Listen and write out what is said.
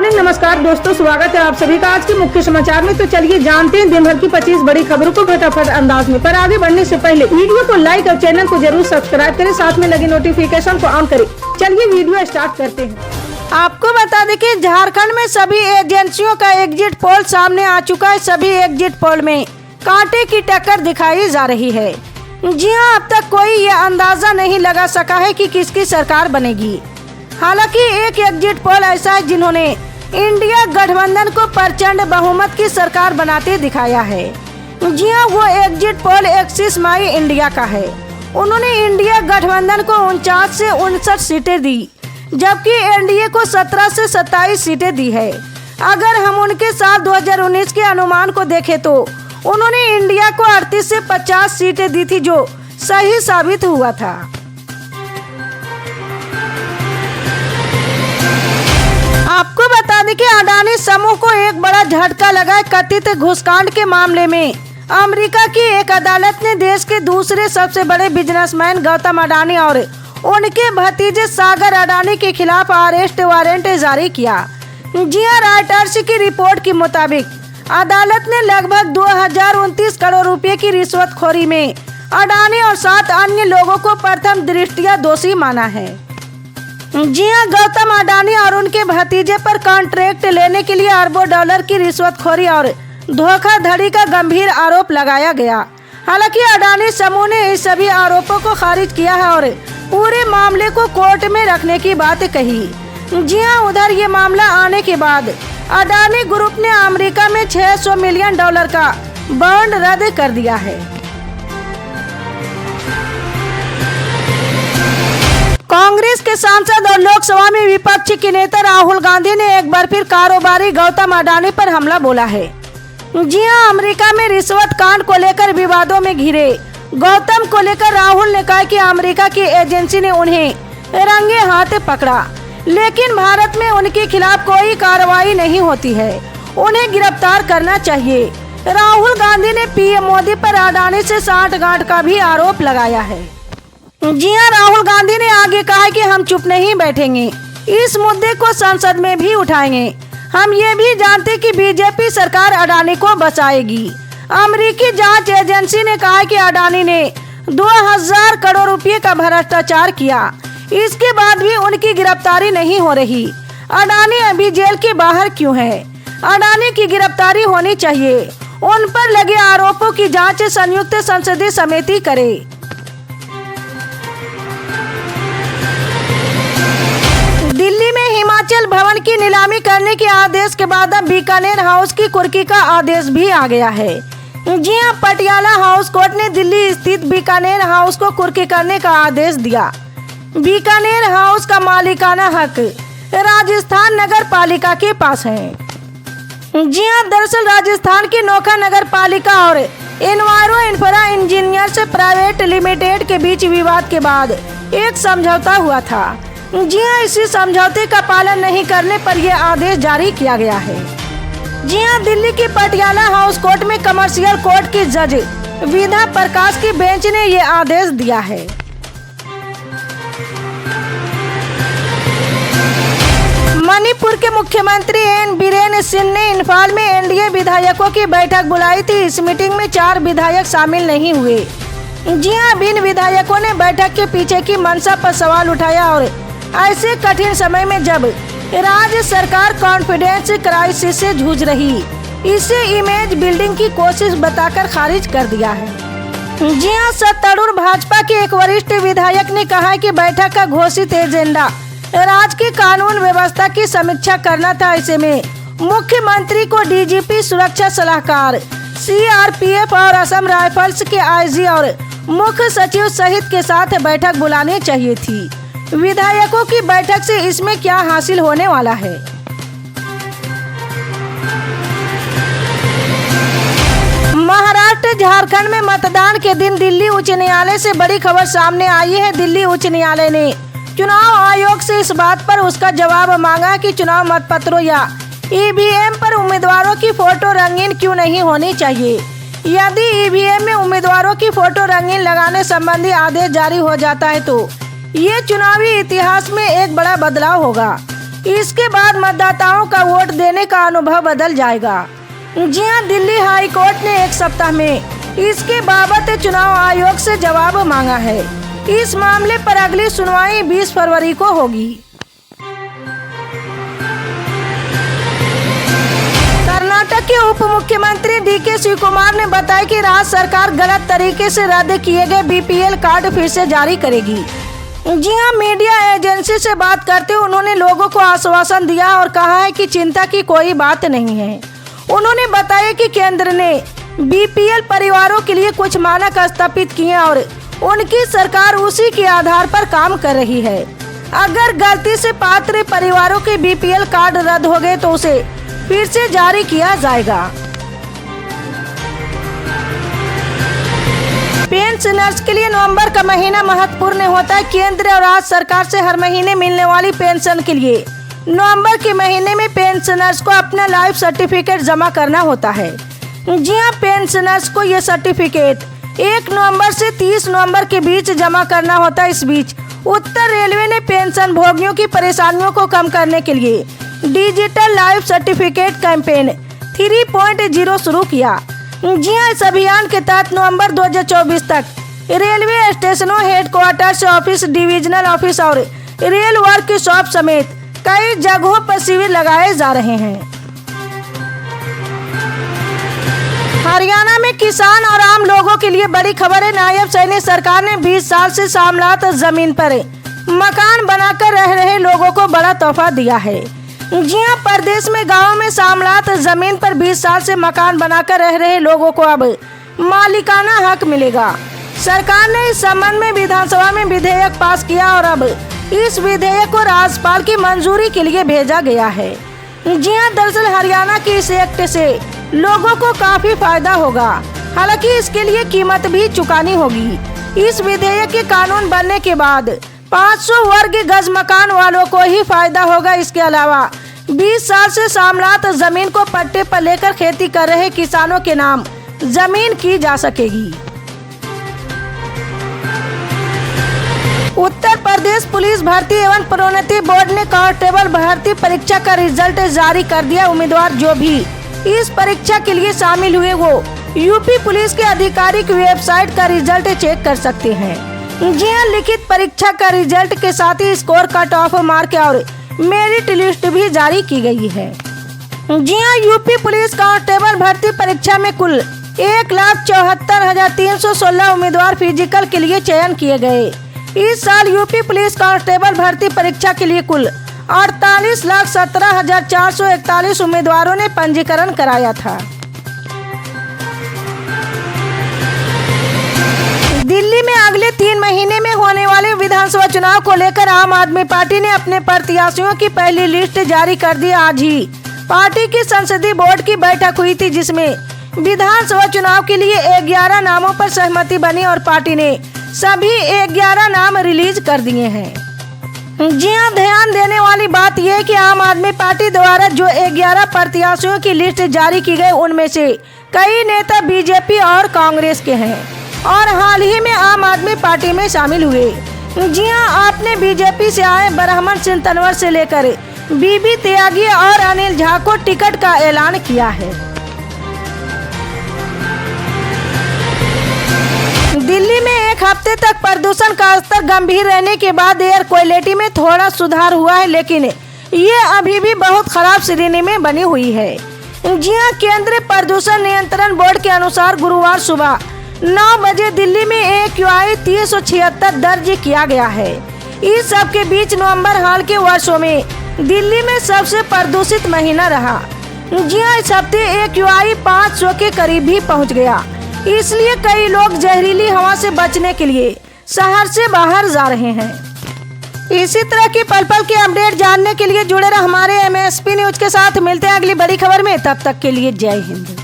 Morning. नमस्कार दोस्तों, स्वागत है आप सभी का आज के मुख्य समाचार में। तो चलिए जानते हैं दिन भर की 25 बड़ी खबरों को फटाफट अंदाज में। पर आगे बढ़ने से पहले वीडियो को लाइक और चैनल को जरूर सब्सक्राइब करें, साथ में लगे नोटिफिकेशन को ऑन करें। चलिए वीडियो स्टार्ट करते हैं। आपको बता दें कि झारखंड में सभी एजेंसियों का एग्जिट पोल सामने आ चुका है। सभी एग्जिट पोल में कांटे की टक्कर दिखाई जा रही है। जी हां, अब तक कोई ये अंदाजा नहीं लगा सका है कि किसकी सरकार बनेगी। हालांकि एक एग्जिट पोल ऐसा है जिन्होंने इंडिया गठबंधन को प्रचंड बहुमत की सरकार बनाते दिखाया है। जी हां, वो एग्जिट पोल एक्सिस माई इंडिया का है। उन्होंने इंडिया गठबंधन को 49 से 59 सीटें दी, जबकि एनडीए को 17 से 27 सीटें दी है। अगर हम उनके साल 2019 के अनुमान को देखें तो उन्होंने इंडिया को 38 से 50 सीटें दी थी, जो सही साबित हुआ था। आपको बता दें कि अडानी समूह को एक बड़ा झटका लगा है। कथित घूसकांड के मामले में अमेरिका की एक अदालत ने देश के दूसरे सबसे बड़े बिजनेसमैन गौतम अडानी और उनके भतीजे सागर अडानी के खिलाफ अरेस्ट वारंट जारी किया। जी हां, रॉयटर्स की रिपोर्ट के मुताबिक अदालत ने लगभग 2029 करोड़ रुपए की रिश्वतखोरी में अडानी और 7 अन्य लोगों को प्रथम दृष्टया दोषी माना है। जी हां, गौतम अडानी और उनके भतीजे पर कॉन्ट्रैक्ट लेने के लिए अरबों डॉलर की रिश्वतखोरी और धोखाधड़ी का गंभीर आरोप लगाया गया। हालांकि अडानी समूह ने इस सभी आरोपों को खारिज किया है और पूरे मामले को कोर्ट में रखने की बात कही। जी हां, उधर ये मामला आने के बाद अडानी ग्रुप ने अमेरिका में $600 मिलियन का बॉन्ड रद्द कर दिया है। कांग्रेस के सांसद और लोकसभा में विपक्ष के नेता राहुल गांधी ने एक बार फिर कारोबारी गौतम अडानी पर हमला बोला है। जी हां, अमेरिका में रिश्वत कांड को लेकर विवादों में घिरे गौतम को लेकर राहुल ने कहा कि अमेरिका की एजेंसी ने उन्हें रंगे हाथ पकड़ा, लेकिन भारत में उनके खिलाफ कोई कार्रवाई नहीं होती है। उन्हें गिरफ्तार करना चाहिए। राहुल गांधी ने पीएम मोदी पर अडानी से सांठगांठ का भी आरोप लगाया है। जी हां, राहुल गांधी ने आगे कहा कि हम चुप नहीं बैठेंगे, इस मुद्दे को संसद में भी उठाएंगे। हम ये भी जानते कि बीजेपी सरकार अडानी को बचाएगी। अमेरिकी जांच एजेंसी ने कहा कि अडानी ने 2000 करोड़ रुपए का भ्रष्टाचार किया, इसके बाद भी उनकी गिरफ्तारी नहीं हो रही। अडानी अभी जेल के बाहर क्यों है? अडानी की गिरफ्तारी होनी चाहिए। उन पर लगे आरोपों की जांच संयुक्त संसदीय समिति करे। दिल्ली में हिमाचल भवन की नीलामी करने के आदेश के बाद अब बीकानेर हाउस की कुर्की का आदेश भी आ गया है। जी हां, पटियाला हाउस कोर्ट ने दिल्ली स्थित बीकानेर हाउस को कुर्की करने का आदेश दिया। बीकानेर हाउस का मालिकाना हक राजस्थान नगर पालिका के पास है। जी हां, दरअसल राजस्थान की नोखा नगर पालिका और enviro infra engineers private limited के बीच विवाद के बाद एक समझौता हुआ था। जी हां, इसी समझौते का पालन नहीं करने पर यह आदेश जारी किया गया है। जी हां, दिल्ली की पटियाला हाउस कोर्ट में कमर्शियल कोर्ट की जज विधा प्रकाश की बेंच ने यह आदेश दिया है। मणिपुर के मुख्यमंत्री एन बीरेन सिंह ने इम्फाल में एनडीए विधायकों की बैठक बुलाई थी। इस मीटिंग में 4 विधायक शामिल नहीं हुए। जी हां, इन विधायकों ने बैठक के पीछे की मंशा पर सवाल उठाया और ऐसे कठिन समय में जब राज्य सरकार कॉन्फिडेंस क्राइसिस से जूझ रही, इसे इमेज बिल्डिंग की कोशिश बताकर खारिज कर दिया है। जी हां, सत्तारूढ़ भाजपा के एक वरिष्ठ विधायक ने कहा कि बैठक का घोषित एजेंडा राज्य की कानून व्यवस्था की समीक्षा करना था। ऐसे में मुख्यमंत्री को डीजीपी, सुरक्षा सलाहकार, सीआरपीएफ और असम राइफल्स के आईजी और मुख्य सचिव सहित के साथ बैठक बुलानी चाहिए थी। विधायकों की बैठक से इसमें क्या हासिल होने वाला है? महाराष्ट्र झारखंड में मतदान के दिन दिल्ली उच्च न्यायालय से बड़ी खबर सामने आई है। दिल्ली उच्च न्यायालय ने चुनाव आयोग से इस बात पर उसका जवाब मांगा कि चुनाव मतपत्रों या ईवीएम पर उम्मीदवारों की फोटो रंगीन क्यों नहीं होनी चाहिए। यदि ईवीएम में उम्मीदवारों की फोटो रंगीन लगाने संबंधी आदेश जारी हो जाता है तो ये चुनावी इतिहास में एक बड़ा बदलाव होगा। इसके बाद मतदाताओं का वोट देने का अनुभव बदल जाएगा। जी हां, दिल्ली हाई कोर्ट ने एक सप्ताह में इसके बाबत चुनाव आयोग से जवाब मांगा है। इस मामले पर अगली सुनवाई 20 फरवरी को होगी। कर्नाटक के उप मुख्यमंत्री डीके शिवकुमार ने बताया कि राज्य सरकार गलत तरीके से रद्द किए गए बीपीएल कार्ड फिर से जारी करेगी। जी हां, मीडिया एजेंसी से बात करते हुए उन्होंने लोगों को आश्वासन दिया और कहा है कि चिंता की कोई बात नहीं है। उन्होंने बताया कि केंद्र ने बीपीएल परिवारों के लिए कुछ मानक स्थापित किए और उनकी सरकार उसी के आधार पर काम कर रही है। अगर गलती से पात्र परिवारों के बीपीएल कार्ड रद्द हो गए तो उसे फिर से जारी किया जाएगा। पेंशनर्स के लिए नवंबर का महीना महत्वपूर्ण होता है। केंद्र और राज्य सरकार से हर महीने मिलने वाली पेंशन के लिए नवंबर के महीने में पेंशनर्स को अपना लाइफ सर्टिफिकेट जमा करना होता है। जी हां, पेंशनर्स को ये सर्टिफिकेट 1 नवंबर से 30 नवंबर के बीच जमा करना होता है। इस बीच उत्तर रेलवे ने पेंशन भोगियों की परेशानियों को कम करने के लिए डिजिटल लाइफ सर्टिफिकेट कैंपेन 3.0 शुरू किया। जी हां, इस अभियान के तहत नवंबर 2024 तक रेलवे स्टेशनों, हेडक्वार्टर्स ऑफिस, डिविजनल ऑफिस और रेल वर्कशॉप समेत कई जगहों पर शिविर लगाए जा रहे हैं। हरियाणा में किसान और आम लोगों के लिए बड़ी खबर है। नायब सैनिक सरकार ने 20 साल से सामलात जमीन पर मकान बनाकर रह रहे लोगों को बड़ा तोहफा दिया है। जी हां, प्रदेश में गाँव में सामलात जमीन पर 20 साल से मकान बनाकर रह रहे लोगों को अब मालिकाना हक मिलेगा। सरकार ने इस संबंध में विधानसभा में विधेयक पास किया और अब इस विधेयक को राज्यपाल की मंजूरी के लिए भेजा गया है। जी हां, दरअसल हरियाणा की इस एक्ट से लोगों को काफी फायदा होगा। हालांकि इसके लिए कीमत भी चुकानी होगी। इस विधेयक के कानून बनने के बाद 500 वर्ग गज मकान वालों को ही फायदा होगा। इसके अलावा 20 साल से सामलात जमीन को पट्टे पर लेकर खेती कर रहे किसानों के नाम जमीन की जा सकेगी। उत्तर प्रदेश पुलिस भर्ती एवं प्रोन्नति बोर्ड ने कांस्टेबल भर्ती परीक्षा का रिजल्ट जारी कर दिया। उम्मीदवार जो भी इस परीक्षा के लिए शामिल हुए वो यूपी पुलिस के आधिकारिक वेबसाइट का रिजल्ट चेक कर सकते हैं। जी हां, लिखित परीक्षा का रिजल्ट के साथ ही स्कोर, कट ऑफ मार्क और मेरिट लिस्ट भी जारी की गई है। जी हां, यूपी पुलिस कांस्टेबल भर्ती परीक्षा में कुल 1,74,316 उम्मीदवार फिजिकल के लिए चयन किए गए। इस साल यूपी पुलिस कांस्टेबल भर्ती परीक्षा के लिए कुल 48,17,441 उम्मीदवारों ने पंजीकरण कराया था। दिल्ली में अगले 3 महीने में होने वाले विधानसभा चुनाव को लेकर आम आदमी पार्टी ने अपने प्रत्याशियों की पहली लिस्ट जारी कर दी। आज ही पार्टी की संसदीय बोर्ड की बैठक हुई थी, जिसमें विधानसभा चुनाव के लिए 11 नामों पर सहमति बनी और पार्टी ने सभी 11 नाम रिलीज कर दिए हैं। जी हां, ध्यान देने वाली बात यह है कि आम आदमी पार्टी द्वारा जो 11 प्रत्याशियों की लिस्ट जारी की गई उनमें से कई नेता बीजेपी और कांग्रेस के हैं और हाल ही में आम आदमी पार्टी में शामिल हुए। जी हां, आपने बीजेपी से आए ब्रह्मन सिंह तनवर से लेकर बीबी त्यागी और अनिल झा को टिकट का ऐलान किया है। दिल्ली में एक हफ्ते तक प्रदूषण का स्तर गंभीर रहने के बाद एयर क्वालिटी में थोड़ा सुधार हुआ है, लेकिन ये अभी भी बहुत खराब श्रेणी में बनी हुई है। जी हां, केंद्रीय प्रदूषण नियंत्रण बोर्ड के अनुसार गुरुवार सुबह 9 बजे दिल्ली में AQI 376 दर्ज किया गया है। इस सब के बीच नवंबर हाल के वर्षों में दिल्ली में सबसे प्रदूषित महीना रहा। जी हां, इस हफ्ते AQI 500 के करीब भी पहुंच गया। इसलिए कई लोग जहरीली हवा से बचने के लिए शहर से बाहर जा रहे हैं। इसी तरह की पल पल के अपडेट जानने के लिए जुड़े रहे हमारे MSP न्यूज के साथ। मिलते हैं अगली बड़ी खबर में, तब तक के लिए जय हिंद।